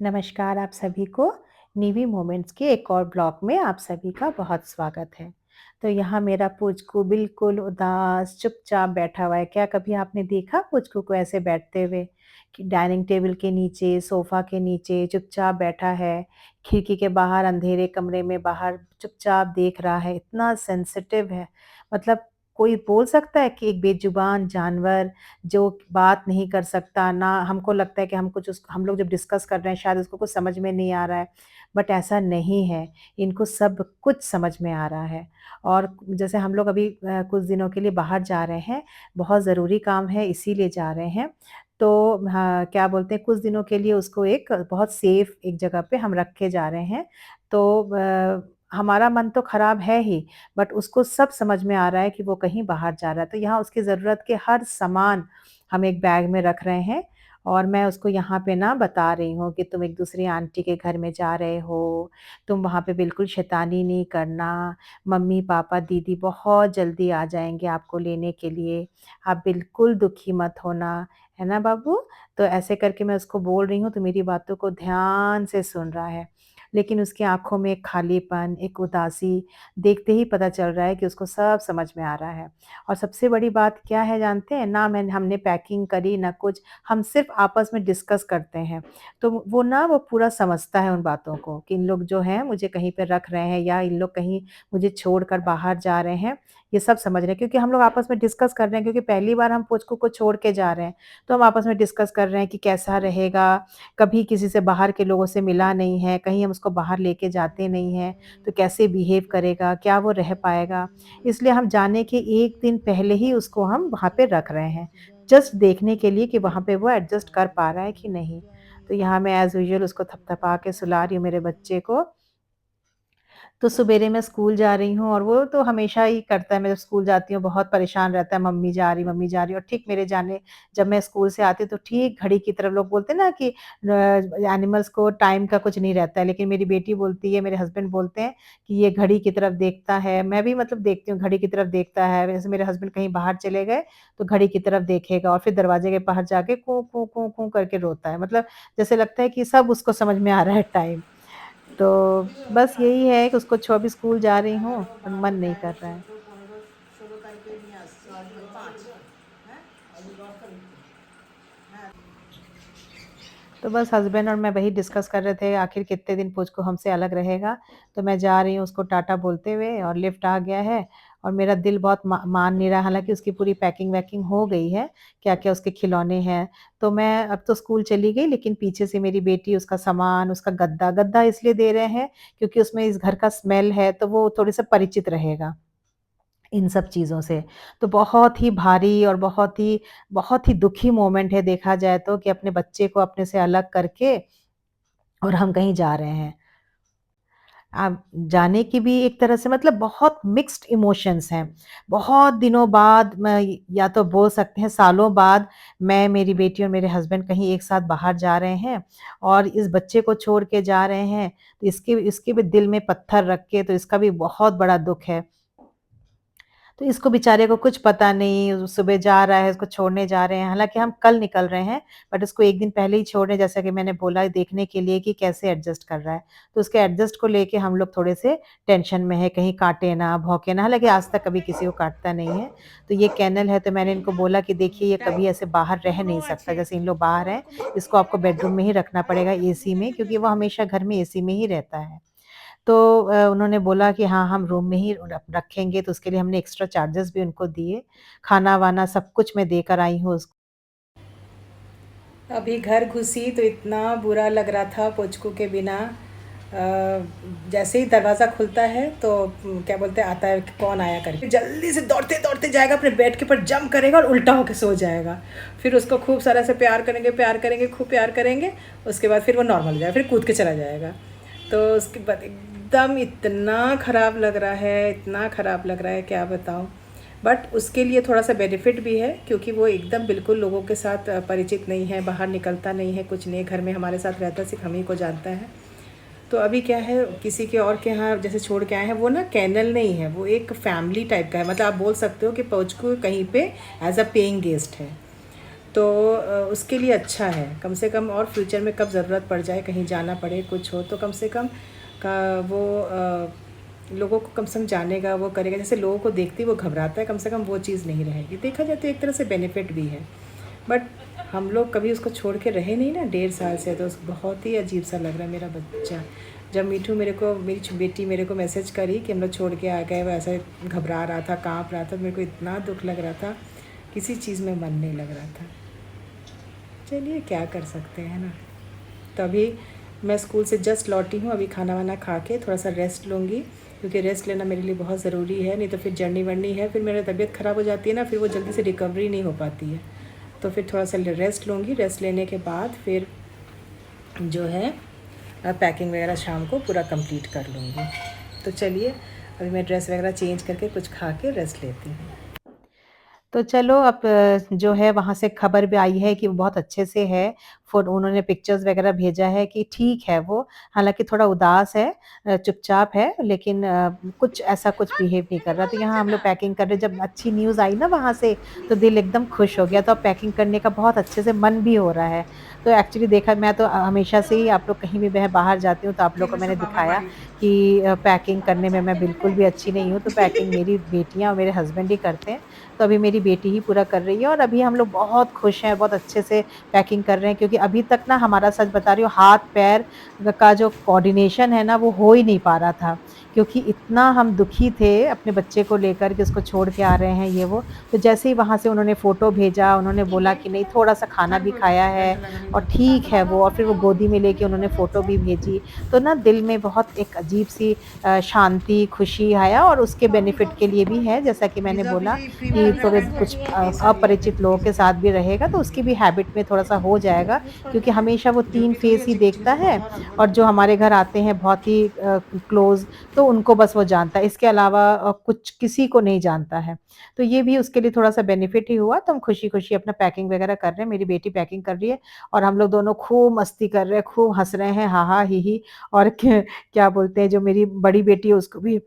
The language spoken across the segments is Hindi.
नमस्कार आप सभी को। निवी मोमेंट्स के एक और ब्लॉग में आप सभी का बहुत स्वागत है। तो यहाँ मेरा पुचकू बिल्कुल उदास चुपचाप बैठा हुआ है। क्या कभी आपने देखा पुचकू को ऐसे बैठते हुए कि डाइनिंग टेबल के नीचे, सोफ़ा के नीचे चुपचाप बैठा है, खिड़की के बाहर अंधेरे कमरे में बाहर चुपचाप देख रहा है, इतना सेंसिटिव है। मतलब कोई बोल सकता है कि एक बेज़ुबान जानवर जो बात नहीं कर सकता, ना हमको लगता है कि हम लोग जब डिस्कस कर रहे हैं शायद उसको कुछ समझ में नहीं आ रहा है, बट ऐसा नहीं है, इनको सब कुछ समझ में आ रहा है। और जैसे हम लोग अभी कुछ दिनों के लिए बाहर जा रहे हैं, बहुत ज़रूरी काम है इसीलिए जा रहे हैं। तो हाँ, क्या बोलते हैं कुछ दिनों के लिए उसको एक बहुत सेफ एक जगह पे हम रख के जा रहे हैं। तो हमारा मन तो खराब है ही, बट उसको सब समझ में आ रहा है कि वो कहीं बाहर जा रहा है, तो यहाँ उसकी ज़रूरत के हर सामान हम एक बैग में रख रहे हैं और मैं उसको यहाँ पे ना बता रही हूँ कि तुम एक दूसरी आंटी के घर में जा रहे हो, तुम वहाँ पे बिल्कुल शैतानी नहीं करना, मम्मी, पापा, दीदी बहुत जल्दी आ जाएँगे आपको लेने के लिए, आप बिल्कुल दुखी मत होना, है ना बाबू? तो ऐसे करके मैं उसको बोल रही हूँ तो मेरी बातों को ध्यान से सुन रहा है। लेकिन उसकी आँखों में एक खालीपन, एक उदासी देखते ही पता चल रहा है कि उसको सब समझ में आ रहा है। और सबसे बड़ी बात क्या है जानते हैं? ना हमने पैकिंग करी ना कुछ, हम सिर्फ़ आपस में डिस्कस करते हैं। तो वो पूरा समझता है उन बातों को कि इन लोग जो हैं मुझे कहीं पे रख रहे हैं या इन लोग कहीं मुझे छोड़कर बाहर जा रहे हैं, ये सब समझ रहे हैं क्योंकि हम लोग आपस में डिस्कस कर रहे हैं क्योंकि पहली बार हम पुचकू को छोड़ के जा रहे हैं। तो हम आपस में डिस्कस कर रहे हैं कि कैसा रहेगा, कभी किसी से बाहर के लोगों से मिला नहीं है, कहीं हम उसको बाहर लेके जाते नहीं हैं, तो कैसे बिहेव करेगा, क्या वो रह पाएगा? इसलिए हम जाने के 1 दिन पहले ही उसको हम वहाँ पे रख रहे हैं, जस्ट देखने के लिए कि वहाँ पे वो एडजस्ट कर पा रहा है कि नहीं। तो यहाँ मैं एज़ यूजुअल उसको थपथपा के सुला रही हूँ मेरे बच्चे को। तो सवेरे मैं स्कूल जा रही हूँ और वो तो हमेशा ही करता है, मैं जब स्कूल जाती हूँ बहुत परेशान रहता है, मम्मी जा रही और ठीक मेरे जाने जब मैं स्कूल से आती हूँ तो ठीक घड़ी की तरफ लोग बोलते हैं ना कि एनिमल्स को टाइम का कुछ नहीं रहता है, लेकिन मेरी बेटी बोलती है, मेरे हस्बैंड बोलते हैं कि ये घड़ी की तरफ देखता है, मैं भी मतलब देखती हूँ घड़ी की तरफ देखता है, वैसे मेरे हस्बैंड कहीं बाहर चले गए, तो घड़ी की तरफ देखेगा और फिर दरवाजे के बाहर जाके कूँ, कूँ, कूँ, कूँ करके रोता है, मतलब जैसे लगता है कि सब उसको समझ में आ रहा है टाइम। तो बस यही है कि उसको अभी स्कूल जा रही हूँ, पर मन नहीं कर रहा है। 14, 15, 16 तारीखे নিয়ে আসছে আজ 5 হ্যাঁ আজ 10 তারিখ হ্যাঁ तो बस हस्बैंड और मैं वही डिस्कस कर रहे थे आखिर कितने दिन पुचकू हमसे अलग रहेगा। तो मैं जा रही हूँ उसको टाटा बोलते हुए और लिफ्ट आ गया है और मेरा दिल बहुत मान नहीं रहा, हालाँकि उसकी पूरी पैकिंग-वैकिंग हो गई है, क्या-क्या उसके खिलौने हैं। तो मैं अब तो स्कूल चली गई लेकिन पीछे से मेरी बेटी उसका सामान, उसका गद्दा इसलिए दे रहे हैं क्योंकि उसमें इस घर का स्मेल है तो वो थोड़े-से परिचित रहेगा। इन सब चीज़ों से। तो बहुत ही भारी और बहुत ही दुखी मोमेंट है देखा जाए तो कि अपने बच्चे को अपने से अलग करके और हम कहीं जा रहे हैं। जाने की भी एक तरह से मतलब बहुत मिक्स्ड इमोशंस हैं। बहुत दिनों बाद मैं या तो बोल सकते हैं सालों बाद मैं, मेरी बेटी और मेरे हस्बैंड कहीं एक साथ बाहर जा रहे हैं और इस बच्चे को छोड़ के जा रहे हैं। तो इसके इसके भी दिल में पत्थर रख के तो इसका भी बहुत बड़ा दुःख है। तो इसको बेचारे को कुछ पता नहीं, सुबह जा रहा है, उसको छोड़ने जा रहे हैं, हालाँकि हम कल निकल रहे हैं, बट उसको 1 दिन पहले ही छोड़ रहे हैं, जैसा कि मैंने बोला देखने के लिए कि कैसे एडजस्ट कर रहा है। तो उसके एडजस्ट को लेके हम लोग थोड़े-से टेंशन में हैं, कहीं काटे ना, भौंके ना, हालाँकि आज तक कभी किसी को काटता नहीं है। तो ये केनल है, तो मैंने इनको बोला कि देखिए ये তাই कभी ऐसे बाहर रह ও नहीं सकता, আছে जैसे इन लोग बाहर हैं, ওরকম দেখতে इसको आपको দেখা बेडरूम যায় में ही रखना पड़ेगा एसी में, क्योंकि वो हमेशा घर में एसी में ही रहता है। तो उन्होंने बोला कि हाँ, हम रूम में ही रखेंगे, तो उसके लिए हमने एक्स्ट्रा चार्जेज़ भी उनको दिए। खाना-वाना सब कुछ मैं देकर आई हूँ उसको। अभी घर घुसी तो इतना बुरा लग रहा था पुचकू के बिना। जैसे ही दरवाज़ा खुलता है तो क्या बोलते हैं आता है कि कौन आया करके जल्दी से दौड़ते दौड़ते जाएगा अपने बेड के ऊपर जंप करेगा और उल्टा होके सो जाएगा। फिर उसको खूब सारा से प्यार करेंगे खूब प्यार करेंगे। उसके बाद फिर वो नॉर्मल हो जाएगा, फिर कूद के चला जाएगा। तो उसके बाद एकदम इतना ख़राब लग रहा है, इतना ख़राब लग रहा है क्या बताऊँ। बट उसके लिए थोड़ा सा बेनिफिट भी है क्योंकि वो एकदम बिल्कुल लोगों के साथ परिचित नहीं है, बाहर निकलता नहीं है, कुछ नहीं, घर में हमारे साथ रहता, सिर्फ हम ही को जानता है। तो अभी क्या है किसी के और के यहाँ जैसे छोड़ के आए हैं, वो ना कैनल नहीं है, वो एक फैमिली टाइप का है, मतलब आप बोल सकते हो कि पुचकू कहीं पे एज अ पेइंग गेस्ट है। तो उसके लिए अच्छा है कम से कम, और फ्यूचर में कब ज़रूरत पड़ जाए, कहीं जाना पड़े, कुछ हो, तो कम से कम का वो लोगों को कम से कम जानेगा, वो करेगा। जैसे लोगों को देखते ही वो घबराता है, कम से कम वो चीज़ नहीं रहेगी। देखा जाए तो एक तरह से बेनिफिट भी है, बट हम लोग कभी उसको छोड़ के रहे नहीं ना 1.5 साल से, तो बहुत ही अजीब सा लग रहा है मेरा बच्चा। जब मीठू मेरी बेटी मेरे को मैसेज करी कि हम लोग छोड़ के आ गए, वो ऐसे घबरा रहा था, काँप रहा था, मेरे को इतना दुख लग रहा था, किसी चीज़ में मन नहीं लग रहा था। चलिए क्या कर सकते हैं ना। तो अभी मैं स्कूल से जस्ट लौटी हूँ, अभी खाना वाना खा के थोड़ा सा रेस्ट लूँगी, क्योंकि रेस्ट लेना मेरे लिए बहुत ज़रूरी है, नहीं तो फिर जर्नी वर्नी है, फिर मेरी तबीयत ख़राब हो जाती है ना, फिर वो जल्दी से रिकवरी नहीं हो पाती है। तो फिर थोड़ा सा रेस्ट लूँगी, रेस्ट लेने के बाद फिर जो है पैकिंग वगैरह शाम को पूरा कंप्लीट कर लूँगी। तो चलिए अभी मैं ड्रेस वगैरह चेंज करके कुछ खा के रेस्ट लेती हूँ। तो चलो अब जो है वहाँ से खबर भी आई है कि वो बहुत अच्छे से है। उन्होंने पिक्चर्स वग़ैरह भेजा है कि ठीक है वो, हालाँकि थोड़ा उदास है, चुपचाप है, लेकिन कुछ ऐसा कुछ बिहेव नहीं कर रहा। तो यहाँ हम लोग पैकिंग कर रहे हैं, जब अच्छी न्यूज़ आई ना वहाँ से, तो दिल एकदम खुश हो गया। तो अब पैकिंग करने का बहुत अच्छे से मन भी हो रहा है। तो एक्चुअली देखा, मैं तो हमेशा से ही, आप लोग कहीं भी मैं बाहर जाती हूँ तो आप लोग को मैंने दिखाया कि पैकिंग करने में मैं बिल्कुल भी अच्छी नहीं हूँ। तो पैकिंग मेरी बेटियाँ और मेरे हस्बैंड ही करते हैं। तो अभी मेरी बेटी ही पूरा कर रही है और अभी हम लोग बहुत खुश हैं, बहुत अच्छे से पैकिंग कर रहे हैं, क्योंकि अभी तक ना हमारा, सच बता रही हूँ, हाथ-पैर का जो कोऑर्डिनेशन है ना, वो हो ही नहीं पा रहा था, क्योंकि इतना हम दुखी थे अपने बच्चे को लेकर कि उसको छोड़ के आ रहे हैं ये वो। तो जैसे ही वहाँ से उन्होंने फ़ोटो भेजा, उन्होंने बोला कि नहीं, थोड़ा-सा खाना भी खाया है और ठीक है वो, और फिर वो गोदी में लेके उन्होंने फ़ोटो भी भेजी। तो ना दिल में बहुत एक अजीब-सी शांति, खुशी आया, और उसके बेनिफिट के लिए भी है, जैसा कि मैंने बोला कि थोड़े कुछ अपरिचित लोगों के साथ भी रहेगा तो उसकी भी हैबिट में थोड़ा-सा हो जाएगा, क्योंकि हमेशा वो 3 फेस ही देखता है, और जो हमारे घर आते हैं बहुत ही क्लोज़, तो उनको बस वो जानता है, इसके अलावा कुछ किसी को नहीं जानता है। तो ये भी उसके लिए थोड़ा-सा बेनिफिट ही हुआ, तो हम खुशी-खुशी अपना पैकिंग वगैरह कर रहे हैं, मेरी बेटी पैकिंग कर रही है और हम लोग दोनों खूब मस्ती कर रहे हैं, खूब हँस रहे हैं, हा, हा, ही, ही। और क्या बोलते हैं, जो मेरी बड़ी बेटी है उसको भी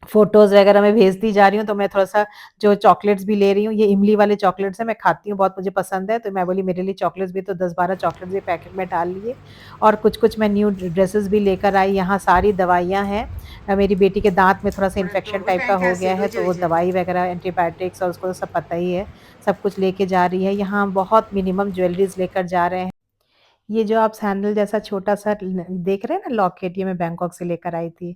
फ़ोटोज़ वगैरह मैं भेजती जा रही हूँ, तो मैं थोड़ा-सा जो चॉकलेट्स भी ले रही हूँ, ये इमली वाले चॉकलेट्स हैं, मैं खाती हूँ, बहुत मुझे पसंद है, तो मैं बोली मेरे लिए चॉकलेट्स भी, तो 10-12 चॉकलेट्स भी पैकेट में डाल लिए, और कुछ-कुछ मैं न्यू ड्रेसेस भी लेकर आई, यहाँ सारी दवाइयाँ हैं। मेरी बेटी के दाँत में थोड़ा-सा इन्फेक्शन टाइप का हो गया है, तो वो दवाई वगैरह, एंटीबायोटिक्स, और उसको तो सब पता ही है, सब कुछ लेके जा रही है। यहाँ हम बहुत मिनिमम ज्वेलरीज़ लेकर जा रहे हैं। ये जो आप सैंडल जैसा छोटा-सा ल देख रहे हैं ना लॉकेट, ये मैं बैंकॉक से लेकर आई थी।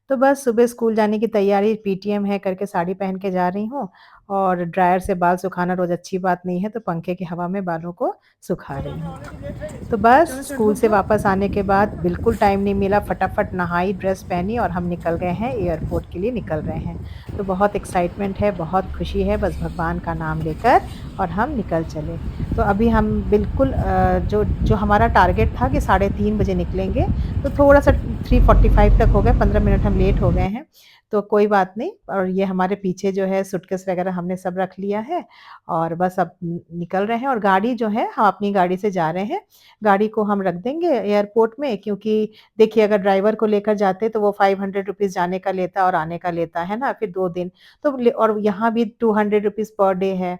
तो बस सुबह स्कूल जाने की तैयारी, पीटीएम है करके साड़ी पहन के जा रही हूँ, और ड्रायर से बाल सुखाना रोज़ अच्छी बात नहीं है, तो पंखे की हवा में बालों को सुखा रही हूँ। तो बस स्कूल से वापस आने के बाद बिल्कुल टाइम नहीं मिला, फटाफट नहाई, ड्रेस पहनी और हम निकल गए हैं, एयरपोर्ट के लिए निकल रहे हैं। तो बहुत एक्साइटमेंट है, बहुत खुशी है, बस भगवान का नाम लेकर और हम निकल चले। तो अभी हम बिल्कुल जो जो हमारा टारगेट था कि साढ़े 3 बजे निकलेंगे, तो थोड़ा-सा 3:45 तक हो गए, 15 मिनट हम लेट हो गए हैं, तो कोई बात नहीं। और ये हमारे पीछे जो है सूटकेस वगैरह हमने सब रख लिया है, और बस अब निकल रहे हैं, और गाड़ी जो है, हम अपनी गाड़ी से जा रहे हैं। गाड़ी को हम रख देंगे एयरपोर्ट में, क्योंकि देखिए अगर ड्राइवर को लेकर जाते तो वो ₹500 जाने का लेता और आने का लेता, है ना? फिर 2 दिन, तो और यहाँ भी ₹200 पर डे है।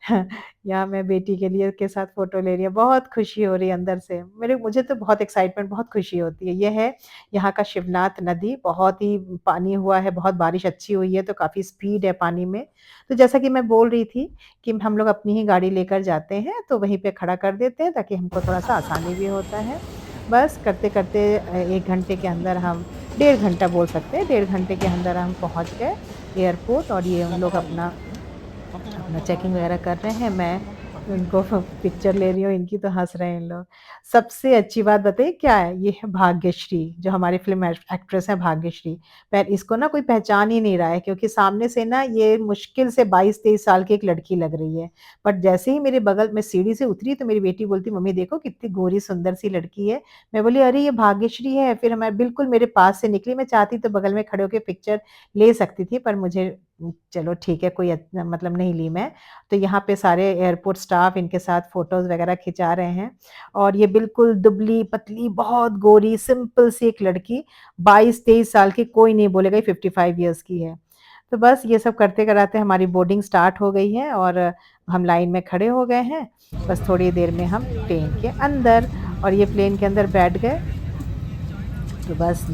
यहाँ मैं बेटी के लिए के साथ फ़ोटो ले रही हूँ, बहुत खुशी हो रही है अंदर से। मुझे तो बहुत एक्साइटमेंट, बहुत खुशी होती है। ये है यहाँ का शिवनाथ नदी, बहुत ही पानी हुआ है, बहुत बारिश अच्छी हुई है, तो काफ़ी स्पीड है पानी में। तो जैसा कि मैं बोल रही थी कि हम लोग अपनी ही गाड़ी लेकर जाते हैं, तो वहीं पे खड़ा कर देते हैं, ताकि हमको थोड़ा-सा आसानी भी होता है। बस करते-करते 1 घंटे के अंदर हम, 1.5 घंटा बोल सकते हैं, 1.5 घंटे के अंदर हम पहुँच गए एयरपोर्ट, और ये उन लोग अपना अपना चेकिंग वगैरह कर रहे हैं, मैं उनको पिक्चर ले रही हूँ इनकी, तो हँस रहे हैं इन लोग। सबसे अच्छी बात बताइए क्या है? ये है भाग्यश्री, जो हमारी फ़िल्म एक्ट्रेस हैं भाग्यश्री। इसको ना कोई पहचान ही नहीं रहा है, क्योंकि सामने से ना ये मुश्किल से 22-23 साल की एक लड़की लग रही है। बट जैसे ही मेरे बगल में सीढ़ी से उतरी, तो मेरी बेटी बोलती, "मम्मी देखो कितनी गोरी सुंदर सी लड़की है।" मैं बोली, "अरे ये भाग्यश्री है।" फिर मैं बिल्कुल मेरे पास से निकली, मैं चाहती तो बगल में खड़े होके पिक्चर ले सकती थी, पर मुझे चलो ठीक है, कोई मतलब नहीं ली मैं। तो यहाँ पे सारे एयरपोर्ट स्टाफ इनके साथ फ़ोटोज़ वग़ैरह खिंचा रहे हैं, और ये बिल्कुल दुबली-पतली, बहुत गोरी, सिंपल सी एक लड़की, 22-23 साल की, कोई नहीं बोलेगा ये 55 इयर्स की है। तो बस ये सब करते-कराते हमारी बोर्डिंग स्टार्ट हो गई है और हम लाइन में खड़े हो गए हैं। बस थोड़ी देर में हम प्लेन के अंदर और ये प्लेन के अंदर बैठ गए। तो बस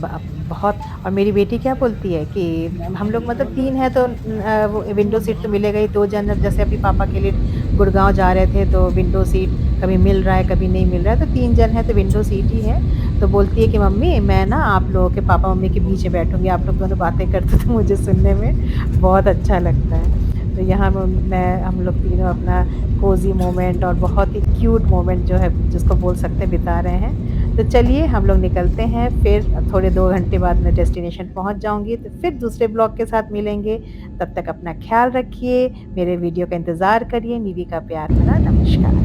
बहुत और मेरी बेटी क्या बोलती है कि हम लोग मतलब 3 हैं तो वो विंडो सीट तो मिलेगा ही, 2 जन जैसे अभी पापा के लिए गुड़गाँव जा रहे थे तो विंडो सीट कभी मिल रहा है, कभी नहीं मिल रहा है, तो 3 जन हैं तो विंडो सीट ही है। तो बोलती है कि मम्मी मैं ना आप लोगों के पापा-मम्मी के बीच में बैठूँगी, आप लोग दोनों बातें करते तो मुझे सुनने में बहुत अच्छा लगता है। तो यहाँ मैं हम लोग तीनों अपना कोज़ी मोमेंट और बहुत ही क्यूट मोमेंट जो है जिसको बोल सकते हैं बिता रहे हैं। तो चलिए हम लोग निकलते हैं फिर थोड़े 2 घंटे बाद मैं डेस्टिनेशन पहुँच जाऊँगी तो फिर दूसरे ब्लॉग के साथ मिलेंगे। तब तक अपना ख़्याल रखिए, मेरे वीडियो का इंतज़ार करिए। निधि का प्यार भरा नमस्कार।